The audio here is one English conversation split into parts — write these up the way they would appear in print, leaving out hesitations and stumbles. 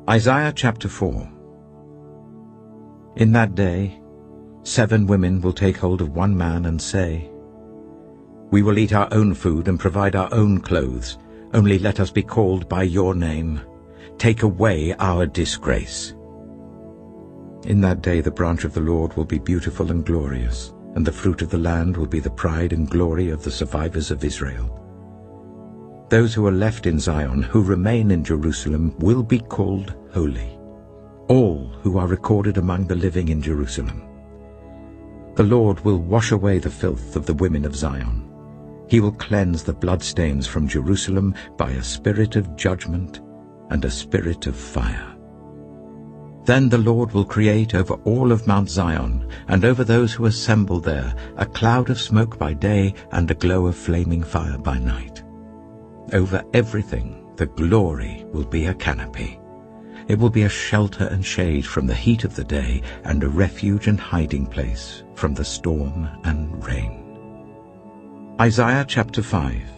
Isaiah chapter 4. In that day 7 women will take hold of one man and say, "We will eat our own food and provide our own clothes. Only let us be called by your name. Take away our disgrace." In that day the branch of the Lord will be beautiful and glorious, and the fruit of the land will be the pride and glory of the survivors of Israel. Those who are left in Zion, who remain in Jerusalem, will be called holy, all who are recorded among the living in Jerusalem. The Lord will wash away the filth of the women of Zion. He will cleanse the bloodstains from Jerusalem by a spirit of judgment and a spirit of fire. Then the Lord will create over all of Mount Zion and over those who assemble there a cloud of smoke by day and a glow of flaming fire by night. Over everything the glory will be a canopy. It will be a shelter and shade from the heat of the day and a refuge and hiding place from the storm and rain. Isaiah chapter 5.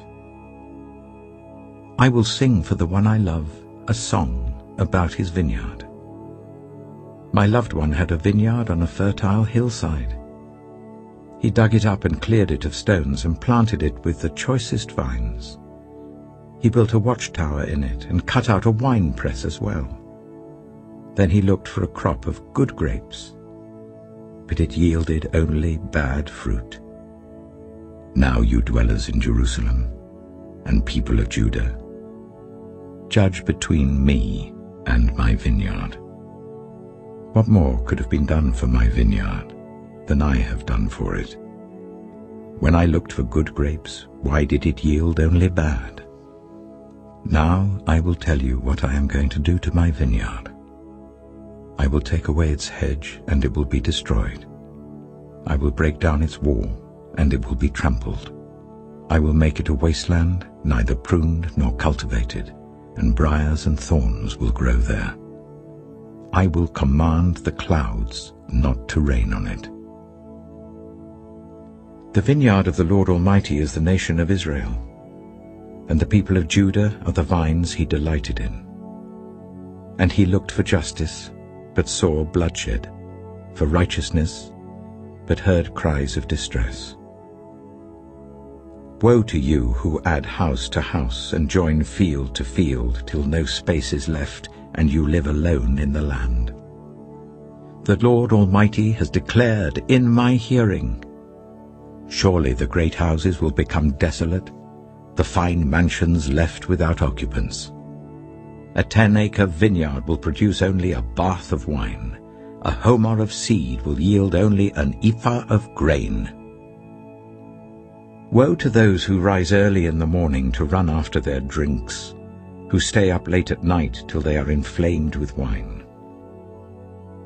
I will sing for the one I love a song about his vineyard. My loved one had a vineyard on a fertile hillside. He dug it up and cleared it of stones and planted it with the choicest vines. He built a watchtower in it and cut out a winepress as well. Then he looked for a crop of good grapes, but it yielded only bad fruit. Now you dwellers in Jerusalem and people of Judah, judge between me and my vineyard. What more could have been done for my vineyard than I have done for it? When I looked for good grapes, why did it yield only bad? Now I will tell you what I am going to do to my vineyard. I will take away its hedge, and it will be destroyed. I will break down its wall, and it will be trampled. I will make it a wasteland, neither pruned nor cultivated, and briars and thorns will grow there. I will command the clouds not to rain on it. The vineyard of the Lord Almighty is the nation of Israel, and the people of Judah are the vines he delighted in. And he looked for justice, but saw bloodshed, for righteousness, but heard cries of distress. Woe to you who add house to house and join field to field till no space is left, and you live alone in the land. The Lord Almighty has declared in my hearing, surely the great houses will become desolate, the fine mansions left without occupants. A 10-acre vineyard will produce only a bath of wine. A homer of seed will yield only an ephah of grain. Woe to those who rise early in the morning to run after their drinks, who stay up late at night till they are inflamed with wine.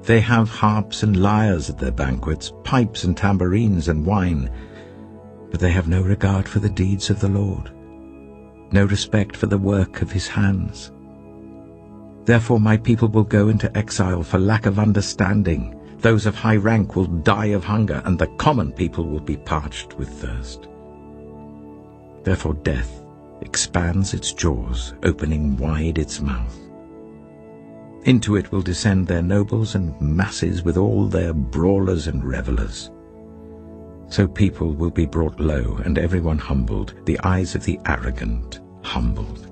They have harps and lyres at their banquets, pipes and tambourines and wine, but they have no regard for the deeds of the Lord, no respect for the work of his hands. Therefore my people will go into exile for lack of understanding. Those of high rank will die of hunger, and the common people will be parched with thirst. Therefore death expands its jaws, opening wide its mouth. Into it will descend their nobles and masses with all their brawlers and revelers. So people will be brought low, and everyone humbled, the eyes of the arrogant humbled.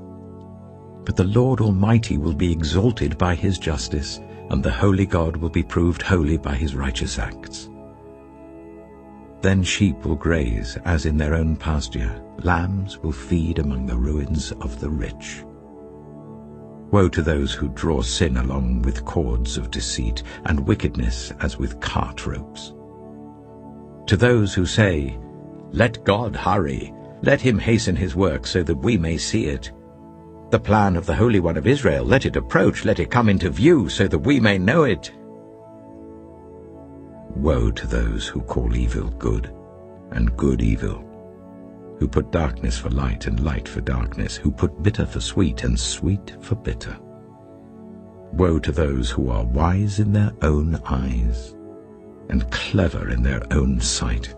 But the Lord Almighty will be exalted by his justice, and the holy God will be proved holy by his righteous acts. Then sheep will graze as in their own pasture, lambs will feed among the ruins of the rich. Woe to those who draw sin along with cords of deceit, and wickedness as with cart ropes. To those who say, "Let God hurry, let him hasten his work so that we may see it. The plan of the Holy One of Israel, let it approach, let it come into view so that we may know it." Woe to those who call evil good and good evil, who put darkness for light and light for darkness, who put bitter for sweet and sweet for bitter. Woe to those who are wise in their own eyes and clever in their own sight.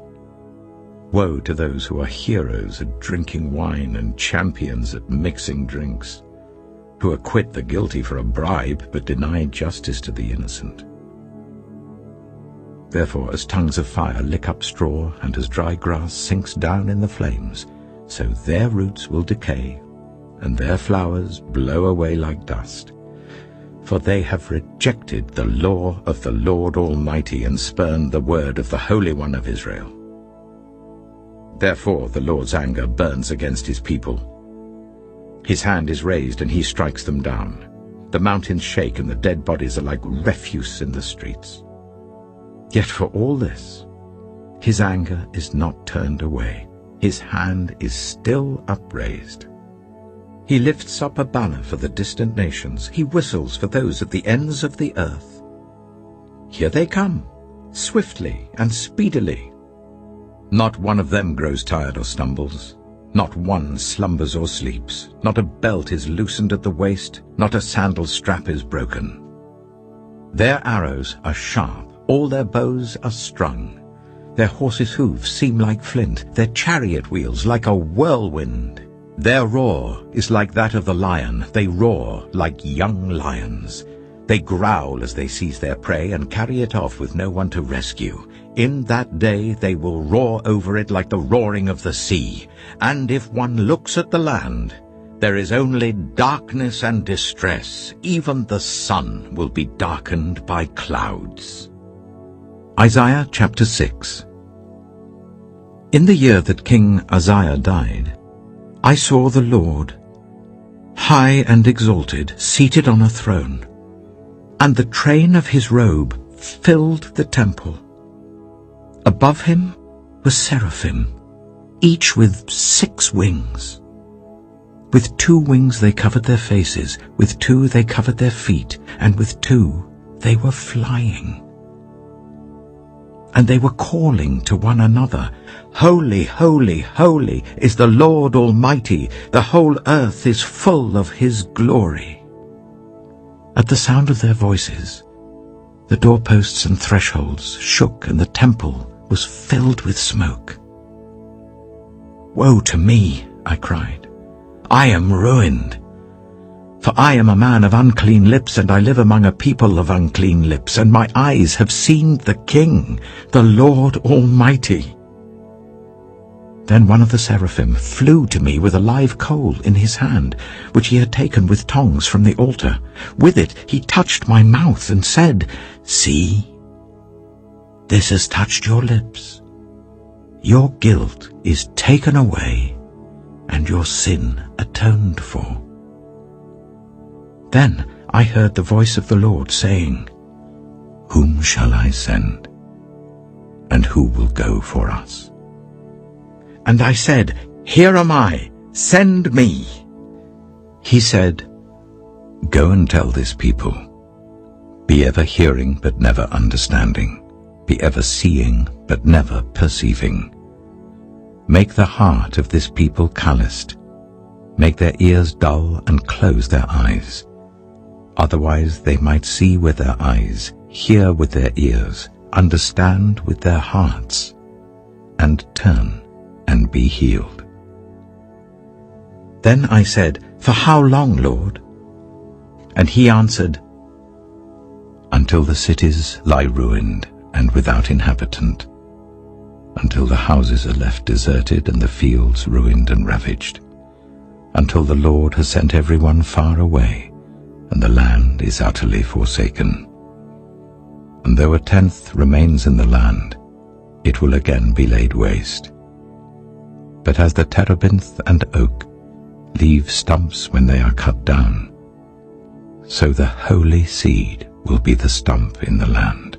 Woe to those who are heroes at drinking wine and champions at mixing drinks, to acquit the guilty for a bribe, but deny justice to the innocent. Therefore, as tongues of fire lick up straw, and as dry grass sinks down in the flames, so their roots will decay, and their flowers blow away like dust. For they have rejected the law of the Lord Almighty, and spurned the word of the Holy One of Israel. Therefore the Lord's anger burns against his people. His hand is raised, and he strikes them down. The mountains shake, and the dead bodies are like refuse in the streets. Yet for all this, his anger is not turned away. His hand is still upraised. He lifts up a banner for the distant nations. He whistles for those at the ends of the earth. Here they come, swiftly and speedily. Not one of them grows tired or stumbles. Not one slumbers or sleeps. Not a belt is loosened at the waist. Not a sandal strap is broken. Their arrows are sharp. All their bows are strung. Their horses' hooves seem like flint. Their chariot wheels like a whirlwind. Their roar is like that of the lion. They roar like young lions. They growl as they seize their prey and carry it off with no one to rescue. In that day they will roar over it like the roaring of the sea. And if one looks at the land, there is only darkness and distress. Even the sun will be darkened by clouds. Isaiah chapter 6. In the year that King Uzziah died, I saw the Lord, high and exalted, seated on a throne, and the train of his robe filled the temple. Above him were seraphim, each with 6 wings. With 2 wings they covered their faces, with 2 they covered their feet, and with 2 they were flying. And they were calling to one another, Holy, holy, holy is the Lord Almighty. The whole earth is full of his glory. At the sound of their voices, the doorposts and thresholds shook, and the temple was filled with smoke. Woe to me, I cried. I am ruined. For I am a man of unclean lips, and I live among a people of unclean lips, and my eyes have seen the King, the Lord Almighty. Then one of the seraphim flew to me with a live coal in his hand, which he had taken with tongs from the altar. With it he touched my mouth and said, See, this has touched your lips. Your guilt is taken away, and your sin atoned for. Then I heard the voice of the Lord saying, Whom shall I send? And who will go for us? And I said, Here am I, send me. He said, Go and tell this people, Be ever hearing but never understanding, be ever seeing but never perceiving. Make the heart of this people calloused, make their ears dull and close their eyes. Otherwise they might see with their eyes, hear with their ears, understand with their hearts, and turn and be healed. Then I said, For how long, Lord? And he answered, Until the cities lie ruined and without inhabitant, until the houses are left deserted and the fields ruined and ravaged, until the Lord has sent everyone far away, and the land is utterly forsaken. And though 1/10 remains in the land, it will again be laid waste. But as the terebinth and oak leave stumps when they are cut down, so the holy seed will be the stump in the land.